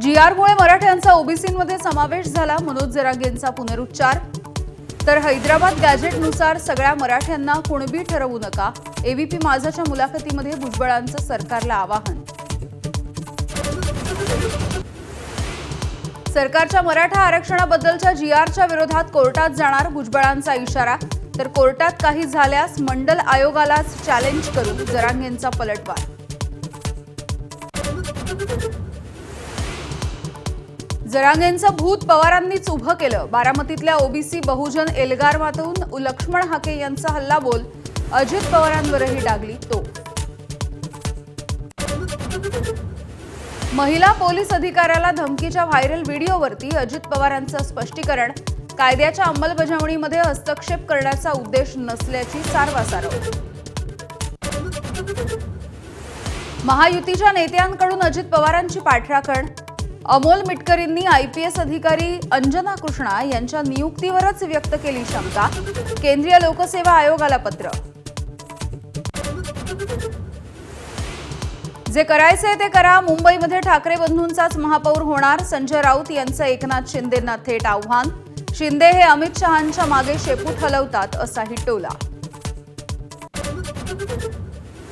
जी.आर.मुळे मराठ्यांचा ओबीसीमध्ये समावेश झाला, मनोज जरांगेंचा पुनरुच्चार. तर हैदराबाद गॅजेटनुसार सगळ्या मराठ्यांना कुणबी ठरवू नका, एबीपी माझाच्या मुलाखतीमध्ये भुजबळांचं सरकारला आवाहन. सरकारच्या मराठा आरक्षणाबद्दलच्या जी.आरच्या विरोधात कोर्टात जाणार, भुजबळांचा इशारा. तर कोर्टात काही झाल्यास मंडल आयोगालाच चॅलेंज करू, जरांगेंचा पलटवार. जरांगेंचं भूत पवारांनीच उभं केलं, बारामतीतल्या ओबीसी बहुजन एल्गारमधून लक्ष्मण हाके यांचा हल्लाबोल, अजित पवारांवरही डागली तो. महिला पोलीस अधिकाऱ्याला धमकीच्या व्हायरल व्हिडिओवरती अजित पवारांचं स्पष्टीकरण. कायद्याच्या अंमलबजावणीमध्ये हस्तक्षेप करण्याचा उद्देश नसल्याची सारवासारव. महायुतीच्या नेत्यांकडून अजित पवारांची पाठराखण. अमोल मिटकरींनी आयपीएस अधिकारी अंजना कृष्णा यांच्या नियुक्तीवरच व्यक्त केली शंका. केंद्रीय लोकसेवा आयोगाला पत्र. जे करायचे ते करा, मुंबईमध्ये ठाकरे बंधूंचाच महापौर होणार, संजय राऊत यांचं एकनाथ शिंदेंना थेट आव्हान. शिंदे हे अमित शहांच्या मागे शेपूट हलवतात, असाही टोला.